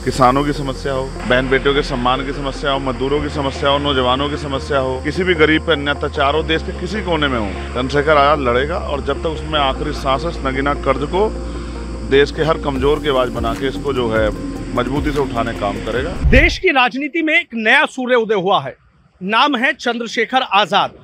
किसानों की समस्या हो, बहन बेटियों के सम्मान की समस्या हो, मजदूरों की समस्या हो, नौजवानों की समस्या हो, किसी भी गरीब पे अन्याय अत्याचार हो, देश के किसी कोने में हो, चंद्रशेखर आजाद लड़ेगा और जब तक उसमें आखिरी सांस है नगीना कर्ज को देश के हर कमजोर की आवाज बना के इसको जो है मजबूती से उठाने काम करेगा। देश की राजनीति में एक नया सूर्य उदय हुआ है, नाम है चंद्रशेखर आजाद।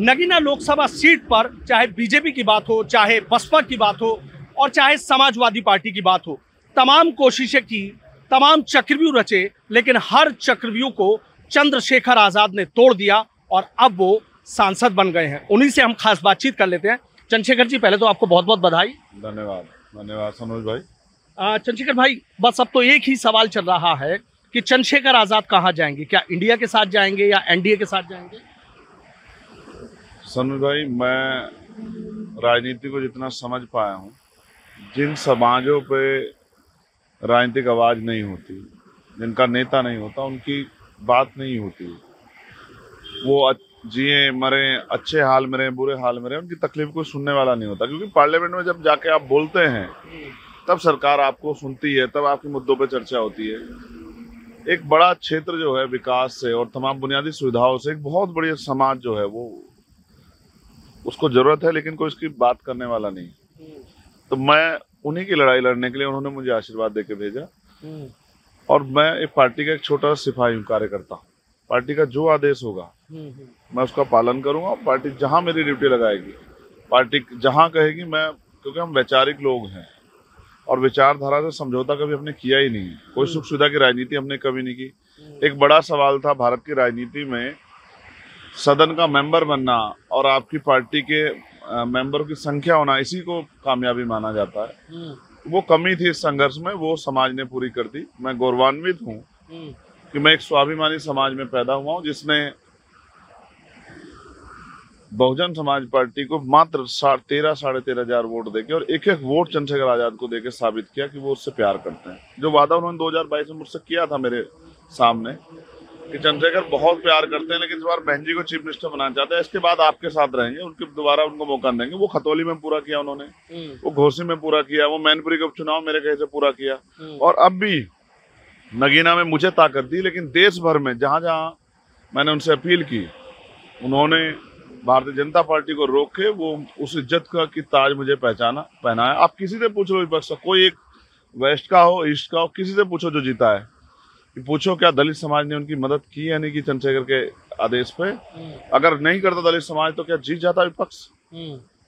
नगीना लोकसभा सीट पर चाहे बीजेपी की बात हो, चाहे बसपा की बात हो और चाहे समाजवादी पार्टी की बात हो, तमाम कोशिशें की, तमाम चक्रव्यूह रचे, लेकिन हर चक्रव्यूह को चंद्रशेखर आजाद ने तोड़ दिया और अब वो सांसद बन गए हैं। उन्हीं से हम खास बातचीत कर लेते हैं। चंद्रशेखर जी, पहले तो आपको बहुत बहुत बधाई। धन्यवाद सनोज भाई। चंद्रशेखर भाई, बस अब तो एक ही सवाल चल रहा है कि चंद्रशेखर आजाद कहाँ जाएंगे? क्या इंडिया के साथ जाएंगे या एनडीए के साथ जाएंगे? सनोज भाई, मैं राजनीति को जितना समझ पाया हूँ, जिन समाजों पे राजनीतिक आवाज नहीं होती, जिनका नेता नहीं होता, उनकी बात नहीं होती। वो जिए मरे, अच्छे हाल में रहे, बुरे हाल में रहे, उनकी तकलीफ को सुनने वाला नहीं होता। क्योंकि पार्लियामेंट में जब जाके आप बोलते हैं तब सरकार आपको सुनती है, तब आपके मुद्दों पे चर्चा होती है। एक बड़ा क्षेत्र जो है विकास से और तमाम बुनियादी सुविधाओं से, एक बहुत बड़ी समाज जो है वो उसको जरूरत है, लेकिन कोई उसकी बात करने वाला नहीं। तो मैं उन्हीं की लड़ाई लड़ने के लिए उन्होंने मुझे आशीर्वाद देके भेजा और मैं एक पार्टी का एक छोटा सिपाही हूँ, कार्यकर्ता। पार्टी का जो आदेश होगा मैं उसका पालन करूंगा। पार्टी जहां मेरी ड्यूटी लगाएगी, पार्टी जहां कहेगी, मैं, क्योंकि हम वैचारिक लोग हैं और विचारधारा से समझौता कभी हमने किया ही नहीं। कोई सुख सुविधा की राजनीति हमने कभी नहीं की। एक बड़ा सवाल था भारत की राजनीति में, सदन का मेंबर बनना और आपकी पार्टी के मेंबरों की संख्या होना, इसी को कामयाबी माना जाता है। वो कमी थी इस संघर्ष में, वो समाज ने पूरी कर दी। मैं गौरवान्वित हूँ कि मैं एक स्वाभिमानी समाज में पैदा हुआ हूँ, जिसने बहुजन समाज पार्टी को मात्र 13 साढ़े 13,000 वोट देके और एक एक वोट चंद्रशेखर आजाद को देके साबित किया कि वो उससे प्यार करते हैं। जो वादा उन्होंने 2022 में मुझसे किया था मेरे सामने कि चंद्रशेखर बहुत प्यार करते हैं, लेकिन इस बार बहन जी को चीफ मिनिस्टर बनाना चाहते हैं, इसके बाद आपके साथ रहेंगे, उनके दोबारा उनको मौका देंगे। वो खतौली में पूरा किया उन्होंने, वो घोसी में पूरा किया, वो मैनपुरी का उपचुनाव मेरे कहे से पूरा किया और अब भी नगीना में मुझे ताकत दी। लेकिन देश भर में जहां जहां मैंने उनसे अपील की, उन्होंने भारतीय जनता पार्टी को रोक के वो उस इज्जत का की ताज मुझे पहनाया। आप किसी से पूछ लो विपक्ष का, कोई एक वेस्ट का हो, ईस्ट का हो, किसी से पूछो जो जीता है, कि पूछो क्या दलित समाज ने उनकी मदद की है नहीं की चंद्रशेखर के आदेश पे। अगर नहीं करता दलित समाज तो क्या जीत जाता विपक्ष?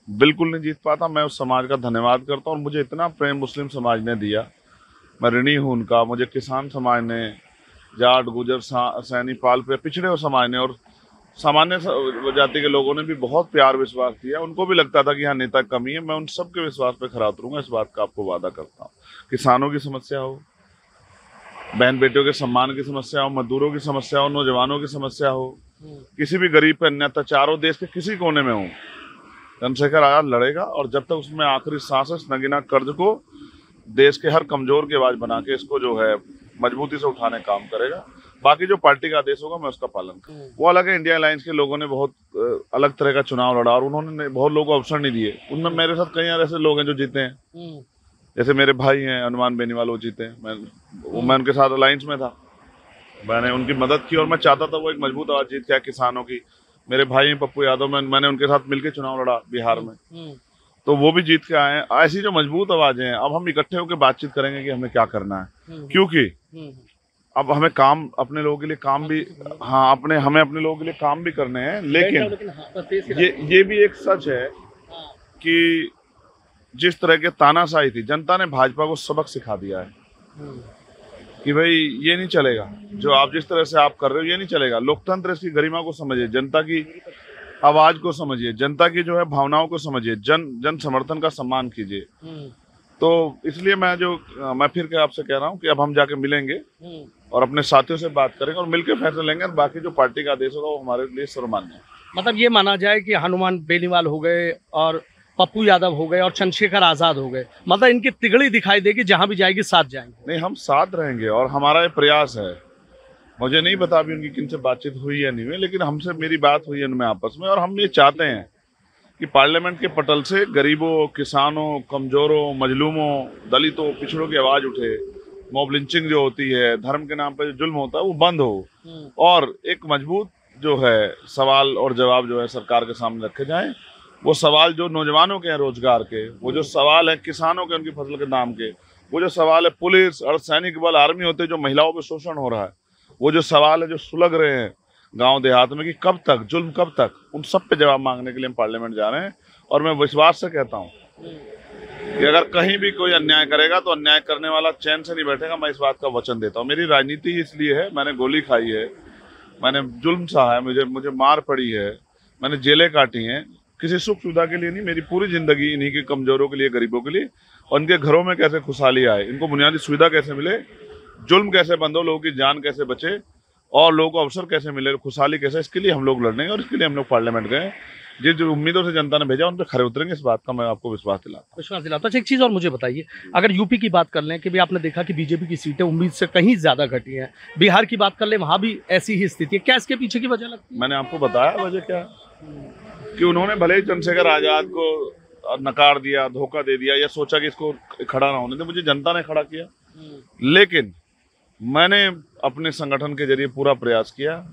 बिल्कुल नहीं जीत पाता। मैं उस समाज का धन्यवाद करता हूँ और मुझे इतना प्रेम मुस्लिम समाज ने दिया, मैं ऋणी हूँ उनका। मुझे किसान समाज ने, जाट गुजर सैनी पाल पे पिछड़े हुए समाज ने और सामान्य जाति के लोगों ने भी बहुत प्यार विश्वास दिया। उनको भी लगता था कि यहाँ नेता कमी है। मैं उन सबके विश्वास पे खरा उतरूंगा, इस बात का आपको वादा करता हूँ। किसानों की समस्या हो, बहन बेटियों के सम्मान की समस्या हो, मजदूरों की समस्या हो, नौजवानों की समस्या हो, किसी भी गरीब पे अन्याय अत्याचार हो, देश के किसी कोने में हो, चंद्रशेखर आजाद लड़ेगा और जब तक उसमें आखिरी सांस है नगीना कर्ज को देश के हर कमजोर की आवाज बना के इसको जो है मजबूती से उठाने काम करेगा। बाकी जो पार्टी का आदेश होगा मैं उसका पालन करूंगा। वो अलग है, इंडिया अलायंस के लोगों ने बहुत अलग तरह का चुनाव लड़ा और उन्होंने बहुत लोगों को अवसर नहीं दिए। उनमें मेरे साथ कई ऐसे लोग हैं जो जीते हैं, जैसे मेरे भाई हैं हनुमान बेनीवाल, वो जीते हैं। मैं उनके साथ अलायंस में था, मैंने उनकी मदद की और मैं चाहता था वो एक मजबूत आवाज जीत के किसानों की। मेरे भाई हैं पप्पू यादव, मैंने उनके साथ मिलकर चुनाव लड़ा बिहार में, तो वो भी जीत के आए हैं। ऐसी जो मजबूत आवाजें हैं, अब हम इकट्ठे होकर बातचीत करेंगे कि हमें क्या करना है, क्योंकि अब हमें काम अपने लोगों के लिए काम भी, हाँ हमें अपने लोगों के लिए काम भी करने हैं। लेकिन ये भी एक सच है कि जिस तरह के तानाशाही थी, जनता ने भाजपा को सबक सिखा दिया है कि भाई ये नहीं चलेगा, जो आप जिस तरह से आप कर रहे हो ये नहीं चलेगा। लोकतंत्र इसकी गरिमा को समझिए, जनता की आवाज को समझिए, जनता की जो है भावनाओं को समझिए, जन समर्थन का सम्मान कीजिए। तो इसलिए मैं फिर के आपसे कह रहा हूँ कि अब हम जाके मिलेंगे और अपने साथियों से बात करेंगे और मिलकर फैसला लेंगे। और बाकी जो पार्टी का आदेश होगा वो हमारे लिए सर्वमान्य है। मतलब ये माना जाए कि हनुमान बेनीवाल हो गए और पप्पू यादव हो गए और चंद्रशेखर आजाद हो गए, मतलब इनकी तिगड़ी दिखाई देगी, जहां भी जाएगी साथ जाएंगे। नहीं, हम साथ रहेंगे और हमारा ये प्रयास है। मुझे नहीं पता अभी उनकी किनसे बातचीत हुई या नहीं हुई, लेकिन हमसे मेरी बात हुई है उनमें आपस में, और हम ये चाहते हैं कि पार्लियामेंट के पटल से गरीबों, किसानों, कमजोरों, मजलूमों, दलितों, पिछड़ों की आवाज उठे, मॉब लिंचिंग जो होती है, धर्म के नाम पर जो जुल्म होता है वो बंद हो और एक मजबूत जो है सवाल और जवाब जो है सरकार के सामने रखे जाएं। वो सवाल जो नौजवानों के हैं रोजगार के, वो जो सवाल है किसानों के उनकी फसल के दाम के, वो जो सवाल है पुलिस अर्धसैनिक बल आर्मी होते जो महिलाओं पे शोषण हो रहा है, वो जो सवाल है जो सुलग रहे हैं गांव देहात में कि कब तक जुल्म कब तक, उन सब पे जवाब मांगने के लिए हम पार्लियामेंट जा रहे हैं। और मैं विश्वास से कहता हूँ कि अगर कहीं भी कोई अन्याय करेगा तो अन्याय करने वाला चैन से नहीं बैठेगा। मैं इस बात का वचन देता हूँ। मेरी राजनीति इसलिए है, मैंने गोली खाई है, मैंने जुल्म सहा है, मुझे मार पड़ी है, मैंने जेलें काटी हैं, किसी सुख सुविधा के लिए नहीं। मेरी पूरी जिंदगी इन्हीं के कमजोरों के लिए, गरीबों के लिए, और इनके घरों में कैसे खुशहाली आए, इनको बुनियादी सुविधा कैसे मिले, जुल्म कैसे बंद हो, लोगों की जान कैसे बचे और लोगों को अवसर कैसे मिले, खुशहाली कैसे, इसके लिए हम लोग लड़ेंगे और इसके लिए हम लोग पार्लियामेंट गए। जिस उम्मीदों से जनता ने भेजा उन पर खरे उतरेंगे, इस बात का मैं आपको विश्वास दिलाता। अच्छा, एक चीज और मुझे बताइए, अगर यूपी की बात कर लें कि भी आपने देखा कि बीजेपी की सीटें उम्मीद से कहीं ज्यादा घटी हैं, बिहार की बात कर लें वहां भी ऐसी ही स्थिति है, क्या इसके पीछे की वजह लगती है? मैंने आपको बताया वजह क्या है कि उन्होंने भले ही चंद्रशेखर आजाद को नकार दिया, धोखा दे दिया या सोचा कि इसको खड़ा ना होने दे, मुझे जनता ने खड़ा किया। लेकिन मैंने अपने संगठन के जरिए पूरा प्रयास किया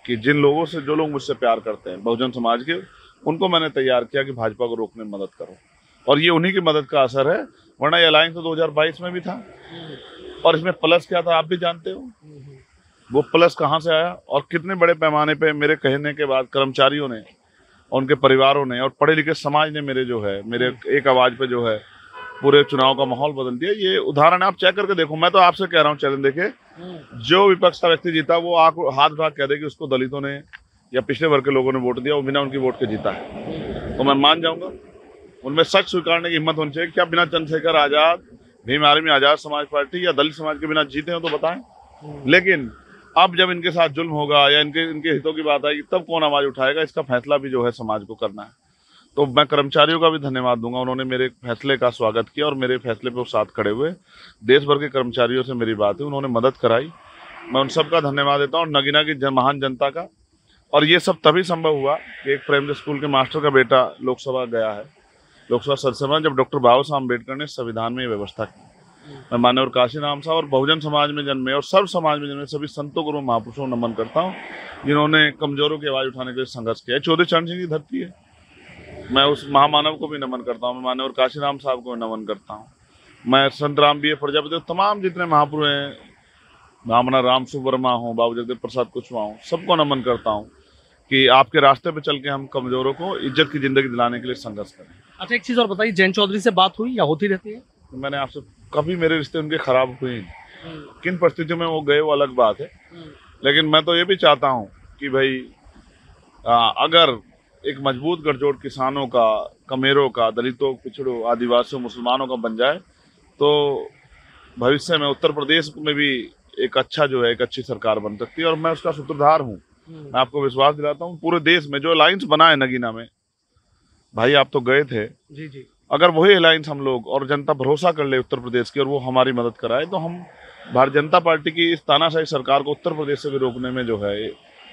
कि जिन लोगों से, जो लोग मुझसे प्यार करते हैं बहुजन समाज के, उनको मैंने तैयार किया कि भाजपा को रोकने में मदद करो, और ये उन्हीं की मदद का असर है। वरना ये अलायंस तो 2022 में भी था और इसमें प्लस क्या था आप भी जानते हो। वो प्लस कहाँ से आया और कितने बड़े पैमाने पे मेरे कहने के बाद कर्मचारियों ने, उनके परिवारों ने और पढ़े लिखे समाज ने मेरे एक आवाज पे जो है पूरे चुनाव का माहौल बदल दिया। ये उदाहरण आप चेक करके देखो। मैं तो आपसे कह रहा हूँ, चैलेंज देके, जो विपक्ष का व्यक्ति जीता वो हाथ उठा कह दे कि उसको दलितों ने या पिछड़े वर्ग के लोगों ने वोट दिया, वो बिना उनकी वोट के जीता है, तो मैं मान जाऊंगा। उनमें सच स्वीकारने की हिम्मत होनी चाहिए। क्या बिना चंद्रशेखर आजाद, भीम आर्मी, आजाद समाज पार्टी या दलित समाज के बिना जीते हो तो बताएं। लेकिन अब जब इनके साथ जुल्म होगा या इनके हितों की बात आएगी, तब कौन आवाज उठाएगा, इसका फैसला भी जो है समाज को करना है। तो मैं कर्मचारियों का भी धन्यवाद दूंगा, उन्होंने मेरे फैसले का स्वागत किया और मेरे फैसले पे वो साथ खड़े हुए। देश भर के कर्मचारियों से मेरी बात है, उन्होंने मदद कराई, मैं उन सब का धन्यवाद देता हूँ। और नगीना की महान जनता का। और ये सब तभी संभव हुआ कि एक प्राइमरी स्कूल के मास्टर का बेटा लोकसभा गया है, लोकसभा सदस्य बना, जब डॉक्टर बाबा साहब अम्बेडकर ने संविधान में ये व्यवस्था की। मैं मान्यवर काशीराम साहब और बहुजन समाज में जन्मे और सर्व समाज में जन्मे सभी संतों गुरु महापुरुषों को नमन करता हूँ, जिन्होंने कमजोरों की आवाज उठाने के लिए संघर्ष किया। चौधरी चरण सिंह की धरती है, मैं उस महामानव को भी नमन करता हूँ। मैं मान्यवर काशीराम साहब को नमन करता हूँ। मैं संत राम बी प्रजापति, तमाम जितने महापुरुष हैं, भावना राम सुवर्मा हो, बाबू जगदेव प्रसाद कुशवाहा हो, सबको नमन करता हूँ कि आपके रास्ते पे चल के हम कमजोरों को इज्जत की जिंदगी दिलाने के लिए संघर्ष करें। अच्छा, एक चीज और बताइए, जयंत चौधरी से बात हुई या होती रहती है? तो मैंने आपसे, कभी मेरे रिश्ते उनके खराब हुए नहीं। किन परिस्थितियों में वो गए वो अलग बात है, लेकिन मैं तो ये भी चाहता हूँ कि भाई अगर एक मजबूत गठजोड़ किसानों का, कमेरों का, दलितों, पिछड़ों, आदिवासियों, मुसलमानों का बन जाए तो भविष्य में उत्तर प्रदेश में भी एक अच्छी सरकार बन सकती है। और मैं उसका सूत्रधार हूँ। मैं आपको विश्वास दिलाता हूँ, पूरे देश में जो अलायंस बना है नगीना में, भाई आप तो गए थे जी, अगर वही अलायंस हम लोग और जनता भरोसा कर ले उत्तर प्रदेश की और वो हमारी मदद कराए, तो हम भारतीय जनता पार्टी की इस तानाशाही सरकार को उत्तर प्रदेश से भी रोकने में जो है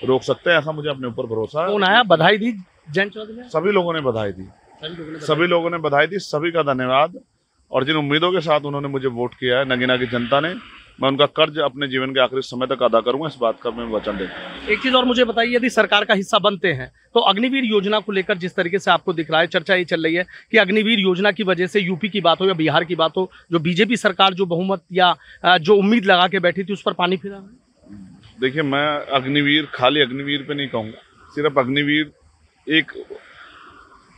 रोक सकते हैं। ऐसा मुझे अपने ऊपर भरोसा है। कौन आया, बधाई दी जयंत चौधरी ने? सभी लोगों ने बधाई दी, सभी का धन्यवाद। और जिन उम्मीदों के साथ उन्होंने मुझे वोट किया है, नगीना की जनता ने, मैं उनका कर्ज अपने जीवन के आखिरी समय तक अदा करूंगा, इस बात का मैं वचन देता हूं। एक चीज और मुझे बताइए, यदि सरकार का हिस्सा बनते हैं तो अग्निवीर योजना को लेकर जिस तरीके से आपको दिख रहा है, चर्चा ये चल रही है कि अग्निवीर योजना की वजह से यूपी की बात हो या बिहार की बात हो, जो बीजेपी सरकार जो बहुमत या जो उम्मीद लगा के बैठी थी उस पर पानी फिरा है। देखिए, मैं अग्निवीर खाली अग्निवीर पे नहीं कहूँगा, सिर्फ अग्निवीर एक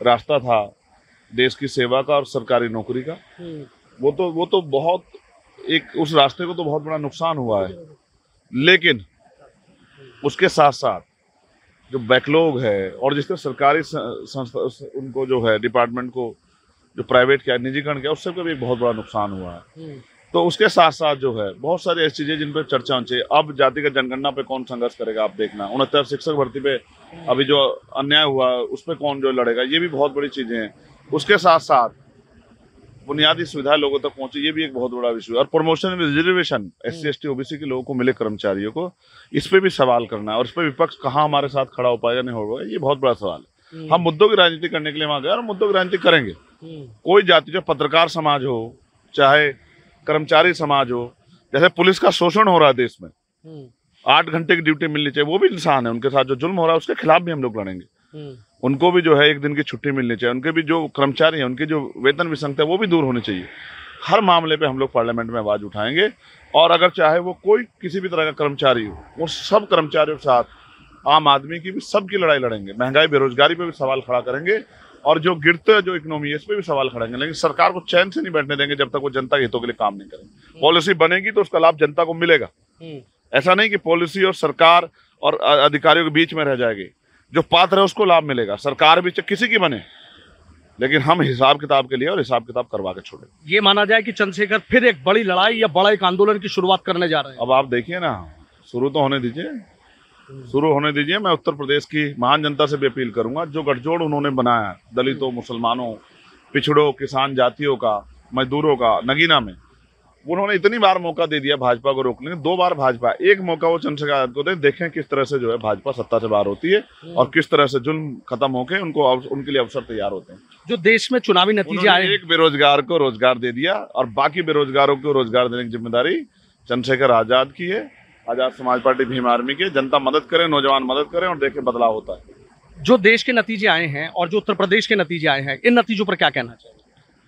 रास्ता था देश की सेवा का और सरकारी नौकरी का। वो तो बहुत उस रास्ते को तो बहुत बड़ा नुकसान हुआ है, लेकिन उसके साथ साथ जो बैकलॉग है और जिससे सरकारी संस्था उनको जो है डिपार्टमेंट को जो प्राइवेट किया, निजीकरण किया, उससे भी बहुत बड़ा नुकसान हुआ है। तो उसके साथ साथ जो है बहुत सारी ऐसी चीजें जिन पर चर्चा होनी चाहिए। अब जातिगत जनगणना पे कौन संघर्ष करेगा, आप देखना। 69 शिक्षक भर्ती पे अभी जो अन्याय हुआ उस पर कौन जो लड़ेगा, ये भी बहुत बड़ी चीजें हैं। उसके साथ साथ बुनियादी सुविधाएं लोगों तक पहुंचे, ये भी एक बहुत बड़ा विषय है। और promotion reservation SC ST OBC के लोगों को मिले, कर्मचारियों को, इस पे भी सवाल करना है। और इस पे विपक्ष कहाँ हमारे साथ खड़ा हो पाएगा, नहीं होगा, ये बहुत बड़ा सवाल है। हम मुद्दों की राजनीति करने के लिए वहां गए और मुद्दों की राजनीति करेंगे। कोई जाति, जो पत्रकार समाज हो, चाहे कर्मचारी समाज हो, जैसे पुलिस का शोषण हो रहा है देश में, 8 घंटे की ड्यूटी मिलनी चाहिए, वो भी इंसान है, उनके साथ जो जुल्म हो रहा है उसके खिलाफ भी हम लोग लड़ेंगे। उनको भी जो है 1 दिन की छुट्टी मिलनी चाहिए, उनके भी जो कर्मचारी हैं उनकी जो वेतन विसंगति है वो भी दूर होनी चाहिए। हर मामले पे हम लोग पार्लियामेंट में आवाज उठाएंगे, और अगर चाहे वो कोई किसी भी तरह का कर्मचारी हो, वो सब कर्मचारियों के साथ आम आदमी की भी सबकी लड़ाई लड़ेंगे। महंगाई बेरोजगारी पे भी सवाल खड़ा करेंगे, और जो गिरते जो इकोनॉमी है इस पे भी सवाल खड़ेंगे। लेकिन सरकार को चैन से नहीं बैठने देंगे जब तक वो जनता के हितों के लिए काम नहीं करेंगे। पॉलिसी बनेगी तो उसका लाभ जनता को मिलेगा। ऐसा नहीं कि पॉलिसी और सरकार और अधिकारियों के बीच में रह जाएगी। जो पात्र है उसको लाभ मिलेगा, सरकार भी किसी की बने, लेकिन हम हिसाब किताब के लिए और हिसाब किताब करवा के छोड़े। ये माना जाए कि चंद्रशेखर फिर एक बड़ी लड़ाई या बड़ा एक आंदोलन की शुरुआत करने जा रहे हैं। अब आप देखिए ना, शुरू तो होने दीजिए, शुरू होने दीजिए। मैं उत्तर प्रदेश की महान जनता से भी अपील करूंगा, जो गठजोड़ उन्होंने बनाया दलितों, मुसलमानों, पिछड़ों, किसान जातियों का, मजदूरों का नगीना में, उन्होंने इतनी बार मौका दे दिया भाजपा को रोकने, 2 बार भाजपा, एक मौका वो चंद्रशेखर आजाद को दे, देखें किस तरह से जो है भाजपा सत्ता से बाहर होती है और किस तरह से जुल्म खत्म होके उनको उनके लिए अवसर तैयार होते हैं। जो देश में चुनावी नतीजे आए, एक बेरोजगार को रोजगार दे दिया और बाकी बेरोजगारों को रोजगार देने की जिम्मेदारी चंद्रशेखर आजाद की है, आजाद समाज पार्टी भीम आर्मी की। जनता मदद करे, नौजवान मदद करें और देखें बदलाव होता है। जो देश के नतीजे आए हैं और जो उत्तर प्रदेश के नतीजे आए हैं, इन नतीजों पर क्या कहना चाहिए?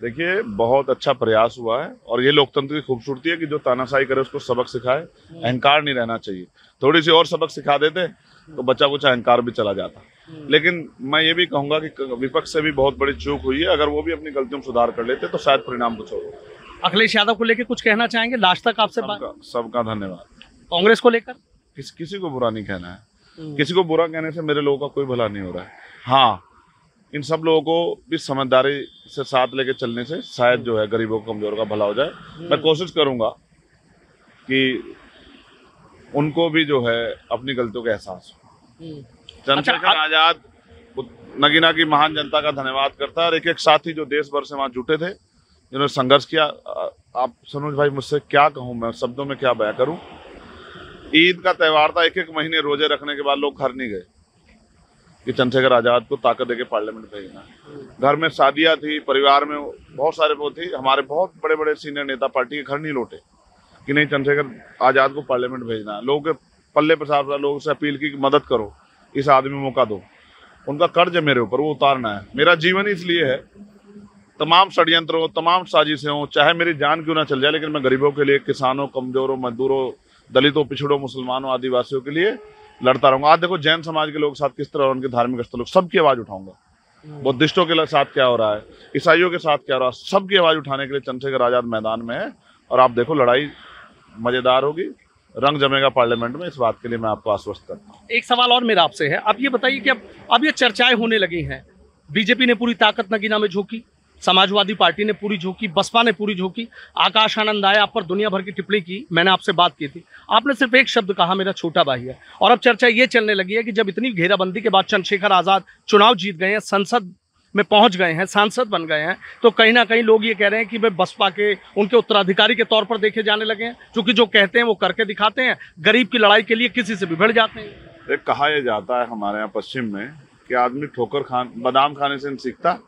देखिए, बहुत अच्छा प्रयास हुआ है, और ये लोकतंत्र की खूबसूरती है कि जो तानाशाही करे उसको सबक सिखाए। अहंकार नहीं रहना चाहिए। थोड़ी सी और सबक सिखा देते तो बच्चा कुछ अहंकार भी चला जाता। लेकिन मैं ये भी कहूंगा कि विपक्ष से भी बहुत बड़ी चूक हुई है। अगर वो भी अपनी गलतियों में सुधार कर लेते तो शायद परिणाम कुछ होगा। अखिलेश यादव को लेकर कुछ कहना चाहेंगे लास्ट तक आपसे? सबका धन्यवाद। कांग्रेस को लेकर किसी को बुरा नहीं कहना है। किसी को बुरा कहने से मेरे लोगों का कोई भला नहीं हो रहा है। हाँ, इन सब लोगों को भी समझदारी से साथ लेके चलने से शायद जो है गरीबों कमजोर का भला हो जाए। मैं कोशिश करूंगा कि उनको भी जो है अपनी गलतियों का एहसास हो। चंद्रशेखर आजाद नगीना की महान जनता का धन्यवाद करता है, और एक एक साथी जो देश भर से वहां जुटे थे, जिन्होंने संघर्ष किया। आप सनोज भाई, मुझसे क्या कहूं, मैं शब्दों में क्या बयां करूं। ईद का त्योहार था, 1-1 महीने रोजे रखने के बाद लोग घर नहीं गए कि चंद्रशेखर आजाद को ताकत देके पार्लियामेंट भेजना। घर में शादियां थी, परिवार में बहुत सारे वो थी, हमारे बहुत बड़े बड़े सीनियर नेता पार्टी के घर नहीं लौटे कि नहीं चंद्रशेखर आजाद को पार्लियामेंट भेजना। लोगों के पल्ले प्रसार, लोगों से अपील की कि मदद करो, इस आदमी मौका दो। उनका कर्ज है मेरे ऊपर, वो उतारना है। मेरा जीवन इसलिए है, तमाम षड्यंत्र हो, तमाम साजिशें हो, चाहे मेरी जान क्यों ना चल जाए, लेकिन मैं गरीबों के लिए, किसानों, कमजोरों, मजदूरों, दलितों, पिछड़ों, मुसलमानों, आदिवासियों के लिए लड़ता रहूंगा। आज देखो जैन समाज के लोग साथ किस तरह, उनके धार्मिक स्थलों, सबकी आवाज उठाऊंगा। बुद्धिस्टों के साथ क्या हो रहा है, ईसाइयों के साथ क्या हो रहा है, सबकी आवाज उठाने के लिए चंद्रशेखर आजाद मैदान में है। और आप देखो लड़ाई मजेदार होगी, रंग जमेगा पार्लियामेंट में, इस बात के लिए मैं आपको आश्वस्त करता हूँ। एक सवाल और मेरा आपसे है, आप ये बताइए कि अब ये चर्चाएं होने लगी हैं, बीजेपी ने पूरी ताकत नगीना में झोंकी, समाजवादी पार्टी ने पूरी झोंकी, बसपा ने पूरी झोंकी, आकाश आनंद आए, आप पर दुनिया भर की टिप्पणी की, मैंने आपसे बात की थी, आपने सिर्फ एक शब्द कहा, मेरा छोटा भाई है। और अब चर्चा ये चलने लगी है कि जब इतनी घेराबंदी के बाद चंद्रशेखर आजाद चुनाव जीत गए हैं, संसद में पहुंच गए हैं, सांसद बन गए हैं, तो कहीं ना कहीं लोग ये कह रहे हैं कि वे बसपा के उनके उत्तराधिकारी के तौर पर देखे जाने लगे हैं, क्योंकि जो कहते हैं वो करके दिखाते हैं, गरीब की लड़ाई के लिए किसी से भी भिड़ जाते हैं। एक कहा यह जाता है हमारे यहाँ पश्चिम में कि आदमी बादाम खाने से नहीं सीखता,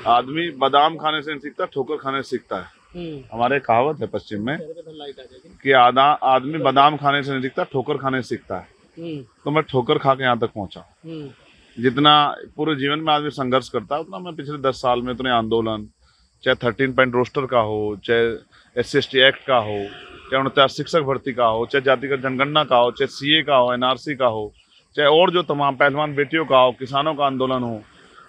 आदमी बादाम खाने से नहीं सीखता, ठोकर खाने से सीखता है। हमारे कहावत है पश्चिम में कि आदमी बादाम खाने से नहीं सीखता, ठोकर खाने से सीखता है। तो मैं ठोकर खा के यहाँ तक पहुंचा। जितना पूरे जीवन में आदमी संघर्ष करता है, उतना मैं पिछले 10 साल में इतने आंदोलन, चाहे 13 पॉइंट रोस्टर का हो, चाहे SC/ST एक्ट का हो, चाहे 49 शिक्षक भर्ती का हो, चाहे जातिगत जनगणना का हो, चाहे CA का हो, NRC का हो, चाहे और जो तमाम पहलवान बेटियों का हो, किसानों का आंदोलन हो,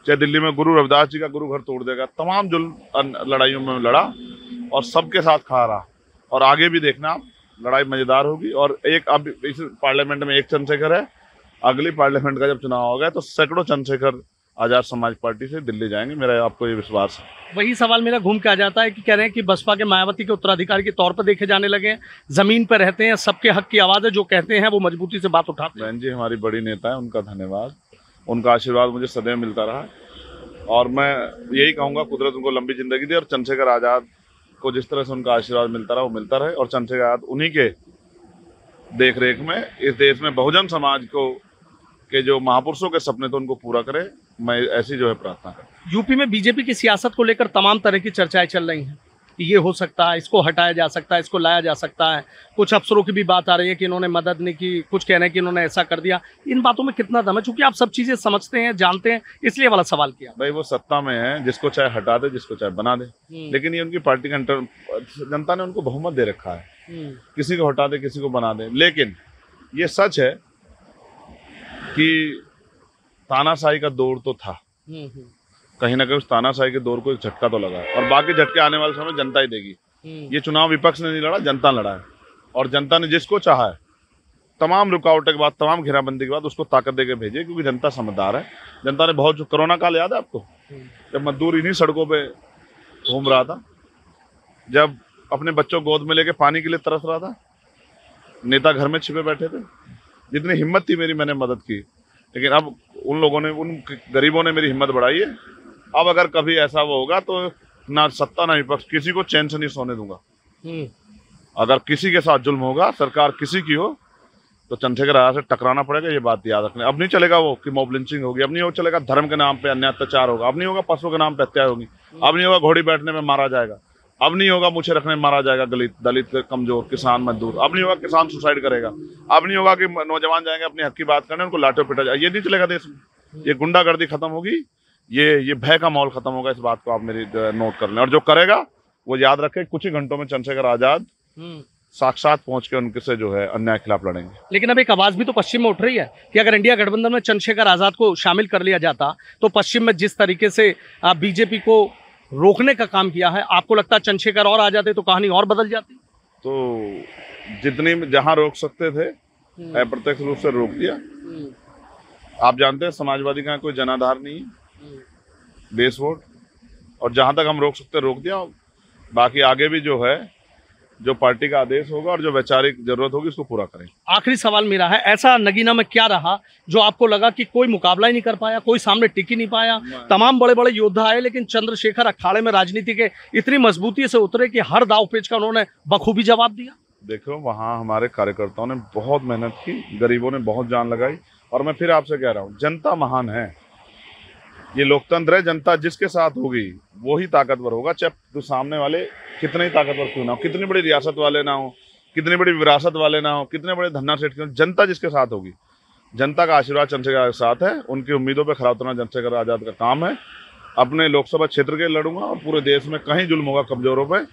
चाहे दिल्ली में गुरु रविदास जी का गुरु घर तोड़ देगा, तमाम जो लड़ाइयों में लड़ा और सबके साथ खड़ा रहा। और आगे भी देखना आप, लड़ाई मजेदार होगी। और एक अब इस पार्लियामेंट में एक चंद्रशेखर है, अगली पार्लियामेंट का जब चुनाव होगा तो सैकड़ों चंद्रशेखर आजाद समाज पार्टी से दिल्ली जाएंगे, मेरा आपको ये विश्वास है। वही सवाल मेरा घूम के आ जाता है कि कह रहे हैं कि बसपा के मायावती के उत्तराधिकारी के तौर पर देखे जाने लगे हैं, जमीन पर रहते हैं, सबके हक की आवाज है, जो कहते हैं वो मजबूती से बात उठाते हैं। बहन जी हमारी बड़ी नेता है, उनका धन्यवाद, उनका आशीर्वाद मुझे सदैव मिलता रहा। और मैं यही कहूंगा कुदरत उनको लंबी जिंदगी दे, और चंद्रशेखर आजाद को जिस तरह से उनका आशीर्वाद मिलता रहा वो मिलता रहे। और चंद्रशेखर आजाद उन्हीं के देख रेख में इस देश में बहुजन समाज को के जो महापुरुषों के सपने थे उनको पूरा करे, मैं ऐसी जो है प्रार्थना करता हूं। यूपी में बीजेपी की सियासत को लेकर तमाम तरह की चर्चाएं चल रही हैं। कि ये हो सकता है, इसको हटाया जा सकता है, इसको लाया जा सकता है? कुछ अफसरों की भी बात आ रही है कि इन्होंने मदद नहीं की, कुछ कह रहे हैं कि इन्होंने ऐसा कर दिया। इन बातों में कितना दम है? चूंकि आप सब चीजें समझते हैं, जानते हैं, इसलिए वाला सवाल किया। भाई वो सत्ता में है, जिसको चाहे हटा दे, जिसको चाहे बना दे। लेकिन ये उनकी पार्टी का जनता ने उनको बहुमत दे रखा है, किसी को हटा दे, किसी को बना दे। लेकिन ये सच है कि तानाशाही का दौर तो था, कहीं ना कहीं उस तानाशाही के दौर को एक झटका तो लगा है, और बाकी झटके आने वाले समय जनता ही देगी। ये चुनाव विपक्ष ने नहीं लड़ा, जनता लड़ा है, और जनता ने जिसको चाहा है, तमाम रुकावटों के बाद, तमाम घेराबंदी के बाद उसको ताकत देके भेजे, क्योंकि जनता समझदार है। जनता ने बहुत, जो कोरोना काल याद है आपको, जब मजदूर इन्हीं सड़कों पे घूम रहा था, जब अपने बच्चों गोद में लेके पानी के लिए तरस रहा था, नेता घर में छिपे बैठे थे। जितनी हिम्मत थी मेरी, मैंने मदद की। लेकिन अब उन लोगों ने, उन गरीबों ने मेरी हिम्मत बढ़ाई है। अब अगर कभी ऐसा वो होगा तो ना सत्ता ना विपक्ष, किसी को चैन से नहीं सोने दूंगा। अगर किसी के साथ जुल्म होगा, सरकार किसी की हो, तो चंद्रशेखर आजाद से टकराना पड़ेगा। ये बात याद रखना। अब नहीं चलेगा वो कि मॉब लिंचिंग होगी, अब नहीं हो चलेगा धर्म के नाम पे अन्याय अत्याचार होगा, अब नहीं होगा पशुओं के नाम पे हत्या होगी, अब नहीं होगा घोड़ी बैठने में मारा जाएगा, अब नहीं होगा मुझे रखने में मारा जाएगा दलित कमजोर, किसान, मजदूर, अब नहीं होगा किसान सुसाइड करेगा, अब नहीं होगा कि नौजवान जाएंगे अपनी हक की बात करने, उनको लाठों पिटा जाए। ये नहीं चलेगा देश में। ये गुंडागर्दी खत्म होगी, ये भय का माहौल खत्म होगा। इस बात को आप मेरी नोट कर लें, और जो करेगा वो याद रखे, कुछ ही घंटों में चंद्रशेखर आजाद साक्षात पहुंच के उनके से जो है अन्याय के खिलाफ लड़ेंगे। लेकिन अब एक आवाज भी तो पश्चिम में उठ रही है कि अगर इंडिया गठबंधन में चंद्रशेखर आजाद को शामिल कर लिया जाता, तो पश्चिम में जिस तरीके से बीजेपी को रोकने का काम किया है, आपको लगता है चंद्रशेखर और आ जाते तो कहानी और बदल जाती? तो जितनी जहां रोक सकते थे, अप्रत्यक्ष रूप से रोक दिया। आप जानते हैं समाजवादी का कोई जनाधार नहीं है, बेस वोट, और जहां तक हम रोक सकते रोक दिया। बाकी आगे भी जो है, जो पार्टी का आदेश होगा और जो वैचारिक जरूरत होगी उसको पूरा करें। आखिरी सवाल मेरा है, ऐसा नगीना में क्या रहा जो आपको लगा कि कोई मुकाबला ही नहीं कर पाया, कोई सामने टिक ही नहीं पाया? तमाम बड़े बड़े योद्धा आए, लेकिन चंद्रशेखर अखाड़े में राजनीति के इतनी मजबूती से उतरे कि हर दाव पेच का उन्होंने बखूबी जवाब दिया। देखो, वहाँ हमारे कार्यकर्ताओं ने बहुत मेहनत की, गरीबों ने बहुत जान लगाई, और मैं फिर आपसे कह रहा हूँ, जनता महान है। ये लोकतंत्र है, जनता जिसके साथ होगी वो ही ताकतवर होगा, चाहे तो सामने वाले कितने ही ताकतवर क्यों ना हो, कितनी बड़ी रियासत वाले ना हो, कितनी बड़ी विरासत वाले ना हो, कितने बड़े धन्ना सेठ क्यों, जनता जिसके साथ होगी, जनता का आशीर्वाद चंद्रशेखर के साथ है। उनकी उम्मीदों पर खरा उतरना चंद्रशेखर आजाद का काम है। अपने लोकसभा क्षेत्र के लिए लड़ूंगा, और पूरे देश में कहीं जुल्म होगा कमजोरों पर,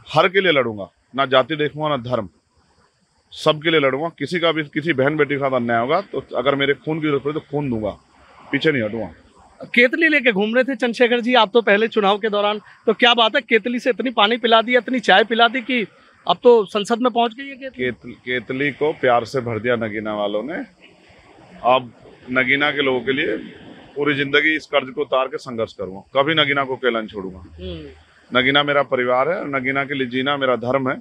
हर के लिए लड़ूंगा, ना जाति देखूंगा ना धर्म, सबके लिए लड़ूंगा। किसी का भी, किसी बहन बेटी के साथ अन्याय होगा तो अगर मेरे खून की जरूरत पड़े तो खून दूंगा, पीछे नहीं हटूंगा। केतली लेके घूम रहे थे चंद्रशेखर जी आप तो पहले चुनाव के दौरान, तो क्या बात है, केतली से इतनी पानी पिला दी, इतनी चाय पिला दी कि अब तो संसद में पहुंच गई है केतली को प्यार से भर दिया नगीना वालों ने। अब नगीना के लोगों के लिए पूरी जिंदगी इस कर्ज को उतार के संघर्ष करूंगा, कभी नगीना को अकेला नहीं छोड़ूंगा। नगीना मेरा परिवार है, नगीना के लिए जीना मेरा धर्म है,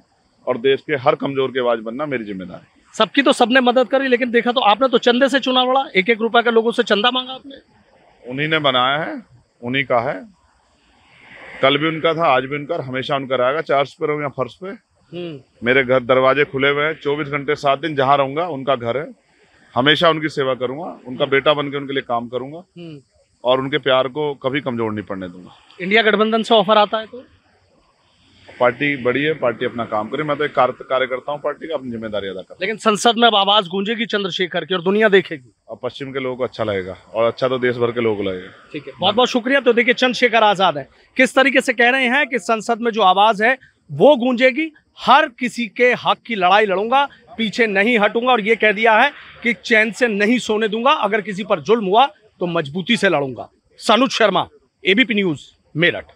और देश के हर कमजोर की आवाज बनना मेरी जिम्मेदारी। सबकी तो सबने मदद करी, लेकिन देखा तो आपने तो चंदे से चुनाव लड़ा, 1-1 रुपए का लोगों से चंदा मांगा आपने। उन्हीं ने बनाया है, उन्हीं का है, कल भी उनका था, आज भी उनका, हमेशा उनका रहेगा। चार्ज पे रहूं या फर्श पे, मेरे घर दरवाजे खुले हुए हैं, 24 घंटे 7 दिन जहां रहूंगा उनका घर है, हमेशा उनकी सेवा करूंगा, उनका बेटा बन के उनके लिए काम करूंगा, और उनके प्यार को कभी कमजोर नहीं पड़ने दूंगा। इंडिया गठबंधन से ऑफर आता है तो पार्टी बड़ी है, पार्टी अपना काम करे, मैं तो एक कार्यकर्ता हूँ पार्टी का, अपनी जिम्मेदारी अदा कर। लेकिन संसद में अब आवाज गूंजेगी चंद्रशेखर की और दुनिया देखेगी, और पश्चिम के लोगों को अच्छा लगेगा, और अच्छा तो देश भर के लोगों को लगेगा। ठीक है, बहुत बहुत शुक्रिया। तो देखिए, चंद्रशेखर आजाद है, किस तरीके से कह रहे हैं कि संसद में जो आवाज है वो गूंजेगी, हर किसी के हक की लड़ाई लड़ूंगा, पीछे नहीं हटूंगा, और ये कह दिया है कि चैन से नहीं सोने दूंगा, अगर किसी पर जुल्म हुआ तो मजबूती से लड़ूंगा। Sanuj Sharma, ABP news, Meerut.